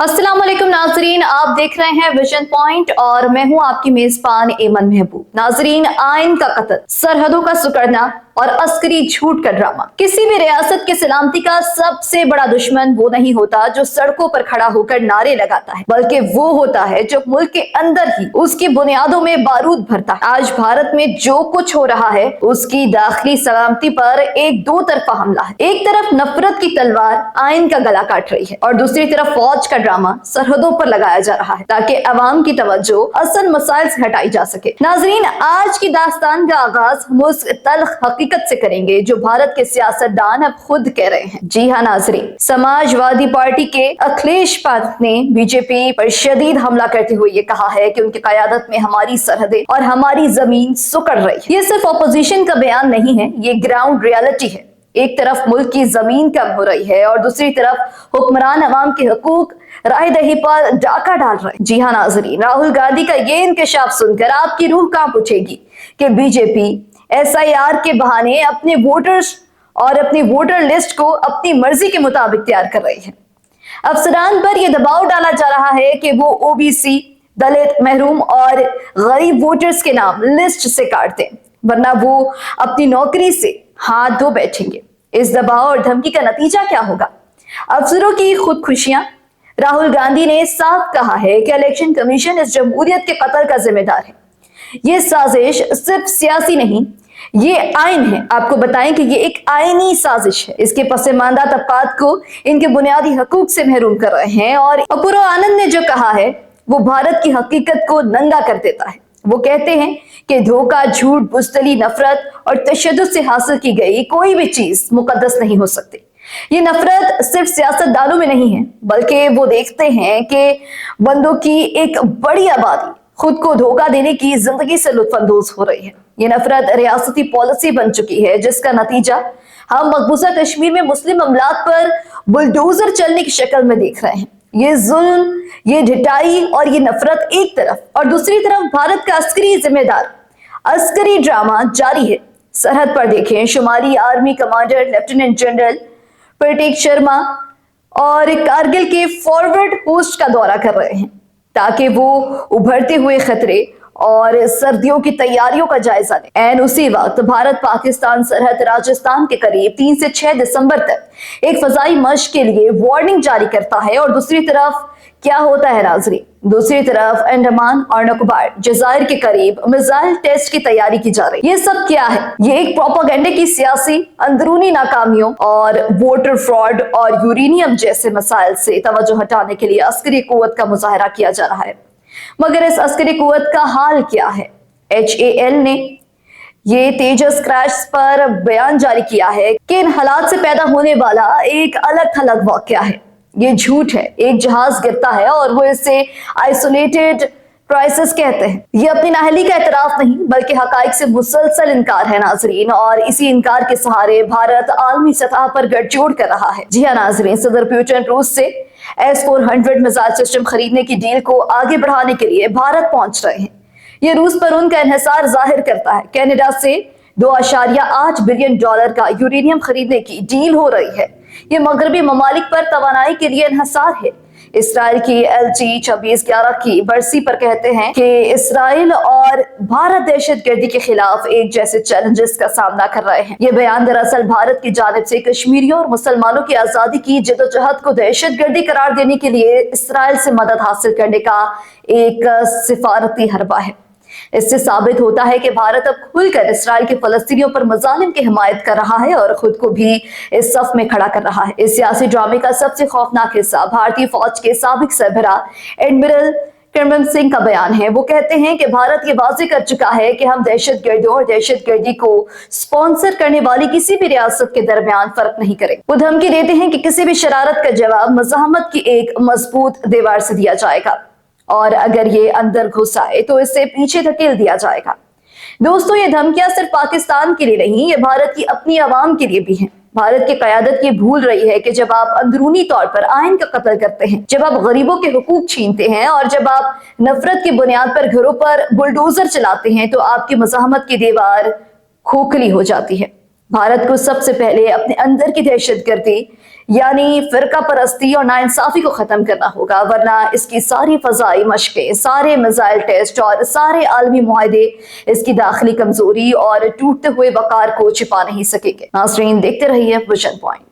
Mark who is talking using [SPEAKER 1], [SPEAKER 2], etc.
[SPEAKER 1] अस्सलाम वालेकुम नाजरीन, आप देख रहे हैं विजन पॉइंट और मैं हूं आपकी मेजबान एमन महबूब। नाजरीन, आइन का कत्ल, सरहदों का सुकड़ना और अस्करी झूठ का ड्रामा। किसी भी रियासत की सलामती का सबसे बड़ा दुश्मन वो नहीं होता जो सड़कों पर खड़ा होकर नारे लगाता है, बल्कि वो होता है जो मुल्क के अंदर ही उसकी बुनियादों में बारूद भरता है। आज भारत में जो कुछ हो रहा है उसकी दाखिली सलामती पर एक दो तरफा हमला है। एक तरफ नफरत की तलवार आइन का गला काट रही है और दूसरी तरफ फौज का ड्रामा सरहदों पर लगाया जा रहा है ताकि अवाम की तवज्जो असल मसाइल से हटाई जा सके। नाजरीन, आज की दास्तान का आगाज हम उस तल्ख हकीकत से करेंगे जो भारत के सियासतदान अब खुद कह रहे हैं। जी हाँ नाजरीन, समाजवादी पार्टी के अखिलेश पांत ने बीजेपी पर शदीद हमला करते हुए ये कहा है कि उनकी क़यादत में हमारी सरहदें और हमारी जमीन सुकड़ रही है। ये सिर्फ अपोजिशन का बयान नहीं है, ये ग्राउंड रियलिटी है। एक तरफ मुल्क की जमीन कम हो रही है और दूसरी तरफ हुक्मरान अवाम के हकूक राह दही पर डाका डाल रहे हैं। जी हाँ नाजरीन, राहुल गांधी का ये इंकशाफ सुनकर आपकी रूह कांप उठेगी कि बीजेपी SIR के बहाने अपने वोटर्स और अपनी वोटर लिस्ट को अपनी मर्जी के मुताबिक तैयार कर रही है। अफसरान पर यह दबाव डाला जा रहा है कि वो OBC, दलित, महरूम और गरीब वोटर्स के नाम लिस्ट से काट दें, वरना वो अपनी नौकरी से हाथ धो बैठेंगे। इस दबाव और धमकी का नतीजा क्या होगा? अफसरों की खुदकुशियां। राहुल गांधी ने साफ कहा है कि इलेक्शन कमीशन इस जमहूरियत के कत्ल का जिम्मेदार है। ये साजिश सिर्फ सियासी नहीं, ये आइन है। आपको बताएं कि ये एक आइनी साजिश है। इसके पसमानदा तबकात को इनके बुनियादी हकूक से महरूम कर रहे हैं और अपूर्व आनंद ने जो कहा है वो भारत की हकीकत को नंगा कर देता है। वो कहते हैं कि धोखा, झूठ, बुज़दिली, नफरत और तशद्दुद से हासिल की गई कोई भी चीज मुकद्दस नहीं हो सकती। ये नफरत सिर्फ सियासतदानों में नहीं है, बल्कि वो देखते हैं कि बंदों की एक बड़ी आबादी खुद को धोखा देने की जिंदगी से लुत्फानंदोज हो रही है। ये नफरत रियासती पॉलिसी बन चुकी है जिसका नतीजा हम मकबूजा कश्मीर में मुस्लिम अमलाक पर बुलडोजर चलने की शक्ल में देख रहे हैं। ये जुल्म, ये ढिटाई और ये नफरत एक तरफ और दूसरी तरफ भारत का अस्करी जिम्मेदार अस्करी ड्रामा जारी है। सरहद पर देखें, शुमारी आर्मी कमांडर लेफ्टिनेंट जनरल प्रतीक शर्मा और कारगिल के फॉरवर्ड पोस्ट का दौरा कर रहे हैं ताकि वो उभरते हुए खतरे और सर्दियों की तैयारियों का जायजा लें। एन उसी वक्त भारत पाकिस्तान सरहद राजस्थान के करीब 3 से 6 दिसंबर तक एक फजाई मश्क के लिए वार्निंग जारी करता है और दूसरी तरफ क्या होता है नाजरीन? दूसरी तरफ अंडमान और निकोबार जज़ायर के करीब मिसाइल टेस्ट की तैयारी की जा रही है। ये सब क्या है? ये एक प्रोपेगेंडे की सियासी अंदरूनी नाकामियों और वोटर फ्रॉड और यूरेनियम जैसे मसाइल से तवज्जो हटाने के लिए अस्करी कुव्वत का मुजाहरा किया जा रहा है। मगर इस अस्करी कुव्वत का हाल क्या है? HAL ने ये तेजस क्रैश पर बयान जारी किया है कि इन हालात से पैदा होने वाला एक अलग थलग वाकया है। ये झूठ है। एक जहाज गिरता है और वो इसे आइसोलेटेड क्राइसिस कहते हैं। ये अपनी नाअहली का एतराफ नहीं बल्कि हकाइक से मुसलसल इनकार है नाजरीन, और इसी इनकार के सहारे भारत आलमी सतह पर गठजोड़ कर रहा है। जी हाँ नाजरीन, सदर पुतिन रूस से S-400 मिसाइल सिस्टम खरीदने की डील को आगे बढ़ाने के लिए भारत पहुंच रहे हैं। ये रूस पर उनका इन्हिसार जाहिर करता है। कनाडा से $2.8 बिलियन का यूरेनियम खरीदने की डील हो रही है। ये मगरबी ममालिक पर तवानाई के लिए इन्हिसार है। इसराइल की LG 26/11 की बरसी पर कहते हैं कि इसराइल और भारत दहशतगर्दी के खिलाफ एक जैसे चैलेंजेस का सामना कर रहे हैं। ये बयान दरअसल भारत की जानिब से कश्मीरियों और मुसलमानों की आजादी की जदोजहद को दहशतगर्दी करार देने के लिए इसराइल से मदद हासिल करने का एक सिफारती हरबा है। इससे साबित होता है कि भारत अब खुलकर इसराइल के फलस्तीनियों पर मजालिम की हिमायत कर रहा है और खुद को भी इस सफ में खड़ा कर रहा है। इस सियासी ड्रामे का सबसे खौफनाक हिस्सा भारतीय फौज के साबिक सरबरा एडमिरल करमबीर सिंह का बयान है। वो कहते हैं कि भारत ये वाज़ेह कर चुका है कि हम दहशतगर्दियों और दहशतगर्दी को स्पॉन्सर करने वाली किसी भी रियासत के दरमियान फर्क नहीं करेंगे। वो धमकी देते हैं कि किसी भी शरारत का जवाब मज़ाहमत की एक मजबूत दीवार से दिया जाएगा और अगर ये अंदर घुस आए तो इसे पीछे धकेल दिया जाएगा। दोस्तों, ये धमकियां सिर्फ पाकिस्तान के लिए नहीं, ये भारत की अपनी आवाम के लिए भी हैं। भारत की क़यादत ये भूल रही है कि जब आप अंदरूनी तौर पर आइन का कत्ल करते हैं, जब आप गरीबों के हुकूक छीनते हैं और जब आप नफरत की बुनियाद पर घरों पर बुलडोजर चलाते हैं, तो आपकी मज़ाहमत की दीवार खोखली हो जाती है। भारत को सबसे पहले अपने अंदर की दहशतगर्दी یعنی فرقہ پرستی اور ناانصافی کو ختم کرنا ہوگا، ورنہ اس کی ساری فضائی مشقیں، سارے میزائل ٹیسٹ اور سارے عالمی معاہدے اس کی داخلی کمزوری اور ٹوٹتے ہوئے وقار کو چھپا نہیں سکیں گے۔ ناظرین، دیکھتے رہیے ویژن پوائنٹ۔